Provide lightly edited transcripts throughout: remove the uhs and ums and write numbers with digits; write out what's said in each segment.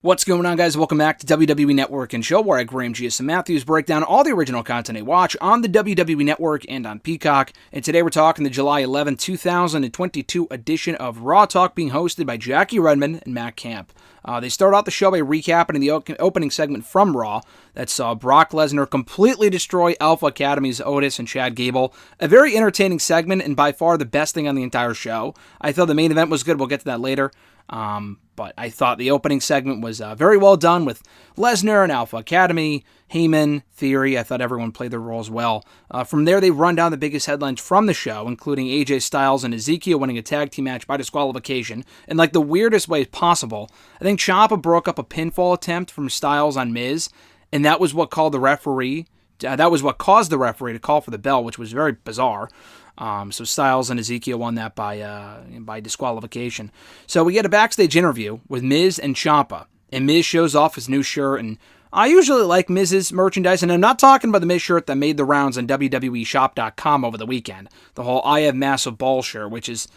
What's going on, guys? Welcome back to WWE Network and Show, where I, Graham G.S. Matthews, break down all the original content I watch on the WWE Network and on Peacock. And today we're talking the July 11, 2022 edition of Raw Talk, being hosted by Jackie Redmond and Matt Camp. They start out the show by recapping the opening segment from Raw that saw Brock Lesnar completely destroy Alpha Academy's Otis and Chad Gable. A very entertaining segment and by far the best thing on the entire show. I thought the main event was good. We'll get to that later. But I thought the opening segment was very well done with Lesnar and Alpha Academy, Heyman, Theory. I thought everyone played their roles well. From there, they run down the biggest headlines from the show, including AJ Styles and Ezekiel winning a tag team match by disqualification in like the weirdest way possible. I think Ciampa broke up a pinfall attempt from Styles on Miz, and that was what caused the referee to call for the bell, which was very bizarre. So Styles and Ezekiel won that by disqualification. So we get a backstage interview with Miz and Ciampa, and Miz shows off his new shirt, and I usually like Miz's merchandise, and I'm not talking about the Miz shirt that made the rounds on WWEshop.com over the weekend, the whole I Have Massive Ball shirt, which is,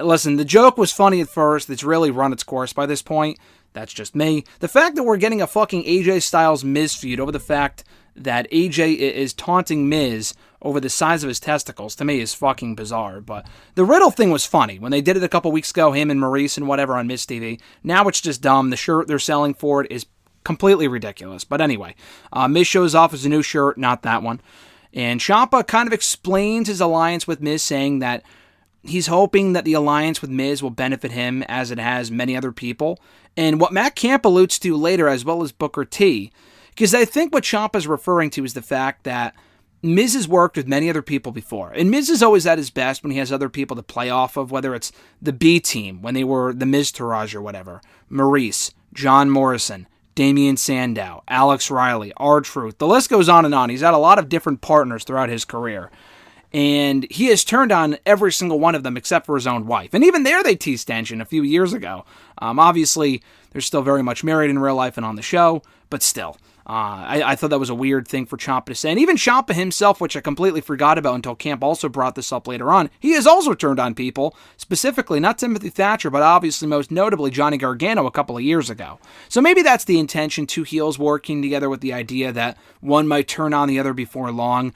listen, the joke was funny at first, it's really run its course by this point. That's just me. The fact that we're getting a fucking AJ Styles Miz feud over the fact that AJ is taunting Miz over the size of his testicles, to me, is fucking bizarre. But the Riddle thing was funny. When they did it a couple weeks ago, him and Maurice and whatever on Miz TV, now it's just dumb. The shirt they're selling for it is completely ridiculous. But anyway, Miz shows off his new shirt, not that one. And Ciampa kind of explains his alliance with Miz, saying that he's hoping that the alliance with Miz will benefit him as it has many other people. And what Matt Camp alludes to later, as well as Booker T, because I think what Ciampa's referring to is the fact that Miz has worked with many other people before. And Miz is always at his best when he has other people to play off of, whether it's the B team, when they were the Miztourage or whatever, Maurice, John Morrison, Damian Sandow, Alex Riley, R-Truth. The list goes on and on. He's had a lot of different partners throughout his career. And he has turned on every single one of them except for his own wife. And even there they teased tension a few years ago. Obviously, they're still very much married in real life and on the show, but still. I thought that was a weird thing for Ciampa to say. And even Ciampa himself, which I completely forgot about until Camp also brought this up later on, he has also turned on people, specifically not Timothy Thatcher, but obviously most notably Johnny Gargano a couple of years ago. So maybe that's the intention, two heels working together with the idea that one might turn on the other before long.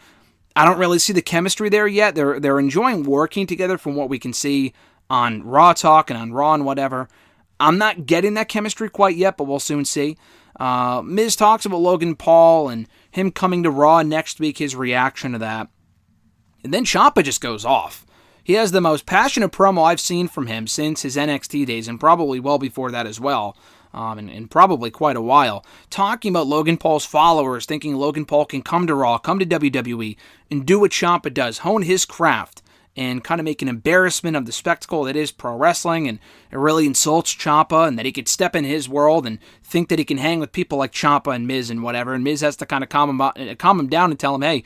I don't really see the chemistry there yet. They're enjoying working together from what we can see on Raw Talk and on Raw and whatever. I'm not getting that chemistry quite yet, but we'll soon see. Miz talks about Logan Paul and him coming to Raw next week, his reaction to that. And then Ciampa just goes off. He has the most passionate promo I've seen from him since his NXT days, and probably well before that as well. And probably quite a while, talking about Logan Paul's followers, thinking Logan Paul can come to Raw, come to WWE, and do what Ciampa does, hone his craft, and kind of make an embarrassment of the spectacle that is pro wrestling, and it really insults Ciampa, and that he could step in his world and think that he can hang with people like Ciampa and Miz and whatever, and Miz has to kind of calm him down and tell him, hey,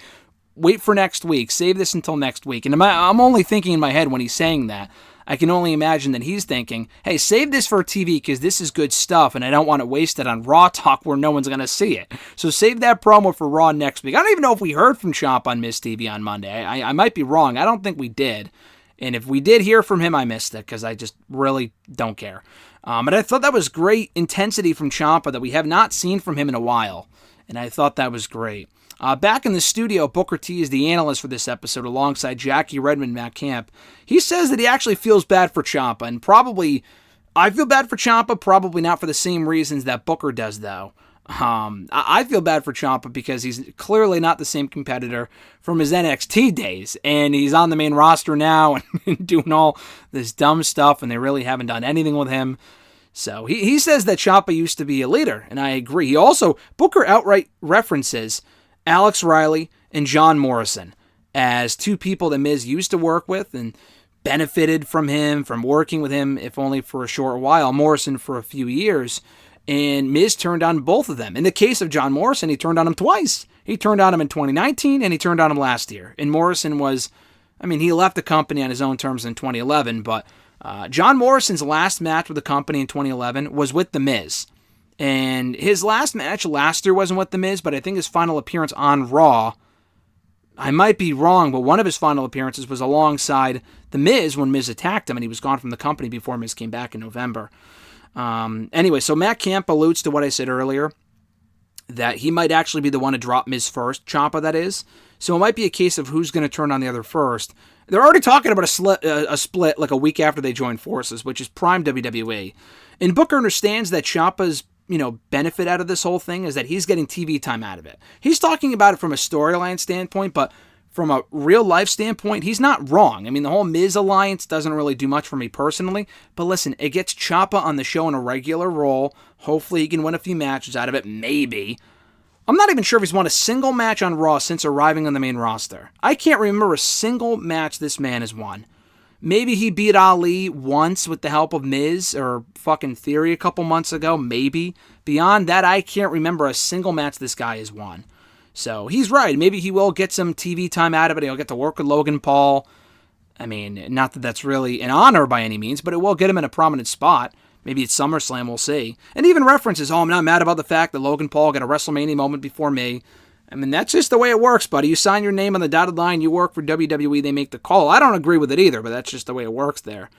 wait for next week, save this until next week. And I'm only thinking in my head when he's saying that, I can only imagine that he's thinking, hey, save this for TV because this is good stuff and I don't want to waste it on Raw Talk where no one's going to see it. So save that promo for Raw next week. I don't even know if we heard from Ciampa on Miz TV on Monday. I might be wrong. I don't think we did. And if we did hear from him, I missed it because I just really don't care. But I thought that was great intensity from Ciampa that we have not seen from him in a while. And I thought that was great. Back in the studio, Booker T is the analyst for this episode alongside Jackie Redmond and Matt Camp. He says that he actually feels bad for Ciampa, and probably, I feel bad for Ciampa, probably not for the same reasons that Booker does, though. I feel bad for Ciampa because he's clearly not the same competitor from his NXT days, and he's on the main roster now and doing all this dumb stuff, and they really haven't done anything with him. So he says that Ciampa used to be a leader, and I agree. He also, Booker outright references Alex Riley and John Morrison as two people that Miz used to work with and benefited from him, from working with him, if only for a short while, Morrison for a few years, and Miz turned on both of them. In the case of John Morrison, he turned on him twice. He turned on him in 2019, and he turned on him last year. And Morrison was, he left the company on his own terms in 2011, but John Morrison's last match with the company in 2011 was with The Miz. And his last match last year wasn't with The Miz, but I think his final appearance on Raw, I might be wrong, but one of his final appearances was alongside The Miz when Miz attacked him, and he was gone from the company before Miz came back in November. Anyway, so Matt Camp alludes to what I said earlier, that he might actually be the one to drop Miz first, Ciampa that is. So it might be a case of who's going to turn on the other first. They're already talking about a split like a week after they join forces, which is prime WWE. And Booker understands that Ciampa's benefit out of this whole thing is that he's getting TV time out of it. He's talking about it from a storyline standpoint, but from a real life standpoint, he's not wrong. I mean, the whole Miz alliance doesn't really do much for me personally, but listen, it gets Ciampa on the show in a regular role. Hopefully he can win a few matches out of it, maybe. I'm not even sure if he's won a single match on Raw since arriving on the main roster. I can't remember a single match this man has won. Maybe he beat Ali once with the help of Miz or fucking Theory a couple months ago, maybe. Beyond that, I can't remember a single match this guy has won. So he's right. Maybe he will get some TV time out of it. He'll get to work with Logan Paul. I mean, not that that's really an honor by any means, but it will get him in a prominent spot. Maybe it's SummerSlam, we'll see. And even references, I'm not mad about the fact that Logan Paul got a WrestleMania moment before me. I mean, that's just the way it works, buddy. You sign your name on the dotted line, you work for WWE, they make the call. I don't agree with it either, but that's just the way it works there.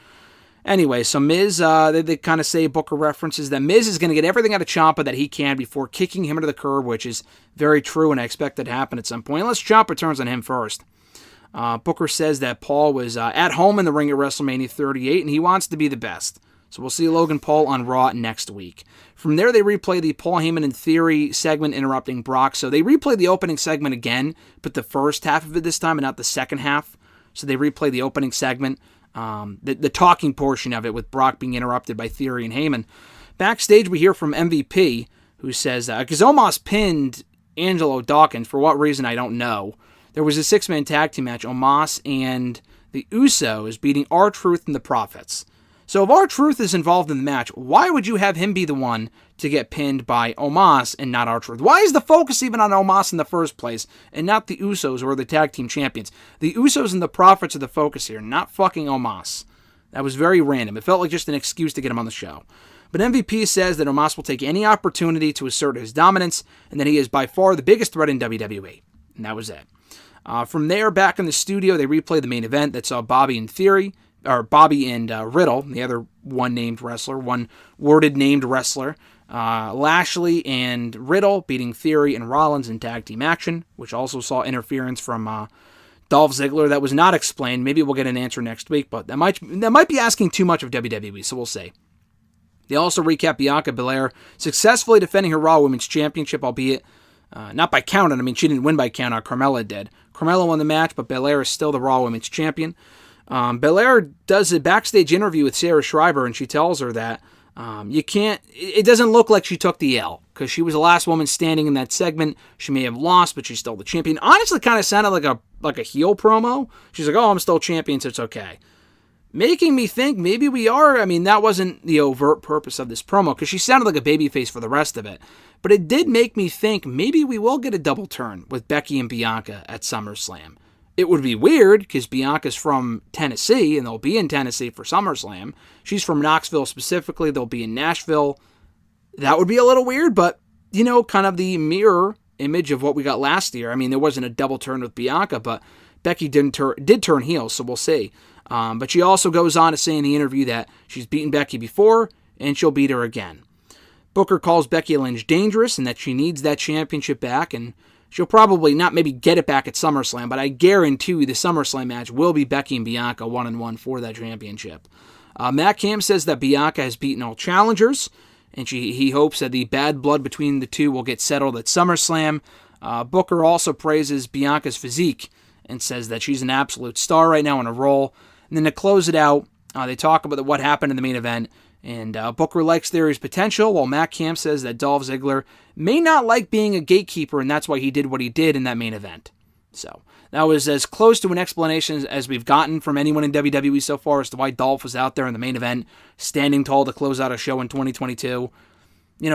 Anyway, so Miz, they kind of say, Booker references that Miz is going to get everything out of Ciampa that he can before kicking him into the curb, which is very true, and I expect that to happen at some point, unless Ciampa turns on him first. Booker says that Paul was at home in the ring at WrestleMania 38, and he wants to be the best. So we'll see Logan Paul on Raw next week. From there, they replay the Paul Heyman and Theory segment interrupting Brock. So they replay the opening segment again, but the first half of it this time and not the second half. So they replay the opening segment, the talking portion of it with Brock being interrupted by Theory and Heyman. Backstage, we hear from MVP, who says, because Omos pinned Angelo Dawkins, for what reason, I don't know. There was a six-man tag team match, Omos and the Usos beating R-Truth and the Prophets. So if R-Truth is involved in the match, why would you have him be the one to get pinned by Omos and not R-Truth? Why is the focus even on Omos in the first place and not the Usos who are the tag team champions? The Usos and the Prophets are the focus here, not fucking Omos. That was very random. It felt like just an excuse to get him on the show. But MVP says that Omos will take any opportunity to assert his dominance and that he is by far the biggest threat in WWE. And that was it. From there, back in the studio, they replay the main event that saw Bobby and Riddle, the other one worded named wrestler, Lashley and Riddle beating Theory and Rollins in tag team action, which also saw interference from Dolph Ziggler that was not explained. Maybe we'll get an answer next week, but that might be asking too much of WWE, so we'll see. They also recap Bianca Belair successfully defending her Raw Women's Championship, albeit not by count. I mean, she didn't win by count. Carmella did. Carmella won the match, but Belair is still the Raw Women's Champion. Belair does a backstage interview with Sarah Schreiber, and she tells her that it doesn't look like she took the L, because she was the last woman standing in that segment. She may have lost, but she's still the champion. Honestly, kind of sounded like a heel promo. She's like, I'm still champion, so it's okay. Making me think maybe we are. I mean, that wasn't the overt purpose of this promo, because she sounded like a babyface for the rest of it. But it did make me think maybe we will get a double turn with Becky and Bianca at SummerSlam. It would be weird, because Bianca's from Tennessee, and they'll be in Tennessee for SummerSlam. She's from Knoxville specifically. They'll be in Nashville. That would be a little weird, but, kind of the mirror image of what we got last year. I mean, there wasn't a double turn with Bianca, but Becky did turn heel, so we'll see. But she also goes on to say in the interview that she's beaten Becky before, and she'll beat her again. Booker calls Becky Lynch dangerous, and that she needs that championship back, and she'll probably not maybe get it back at SummerSlam, but I guarantee you the SummerSlam match will be Becky and Bianca 1-1 for that championship. Matt Cam says that Bianca has beaten all challengers, and he hopes that the bad blood between the two will get settled at SummerSlam. Booker also praises Bianca's physique and says that she's an absolute star right now on a roll. And then to close it out, they talk about what happened in the main event. And Booker likes Theory's potential, while Matt Camp says that Dolph Ziggler may not like being a gatekeeper, and that's why he did what he did in that main event. So that was as close to an explanation as we've gotten from anyone in WWE so far as to why Dolph was out there in the main event, standing tall to close out a show in 2022.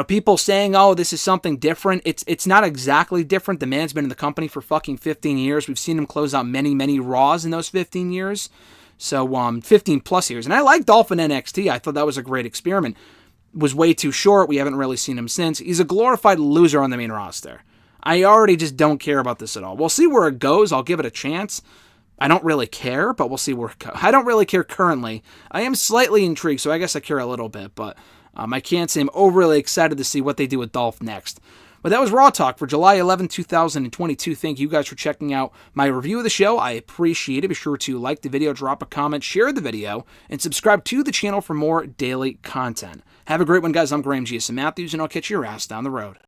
People saying, this is something different. It's not exactly different. The man's been in the company for fucking 15 years. We've seen him close out many, many Raws in those 15 years. So 15 plus years. And I like Dolph in NXT. I thought that was a great experiment. Was way too short. We haven't really seen him since. He's a glorified loser on the main roster. I already just don't care about this at all. We'll see where it goes. I'll give it a chance. I don't really care, but we'll see where it goes. I don't really care currently. I am slightly intrigued, so I guess I care a little bit. But I can't say I'm overly excited to see what they do with Dolph next. But that was Raw Talk for July 11, 2022. Thank you guys for checking out my review of the show. I appreciate it. Be sure to like the video, drop a comment, share the video, and subscribe to the channel for more daily content. Have a great one, guys. I'm Graham G.S. Matthews, and I'll catch your ass down the road.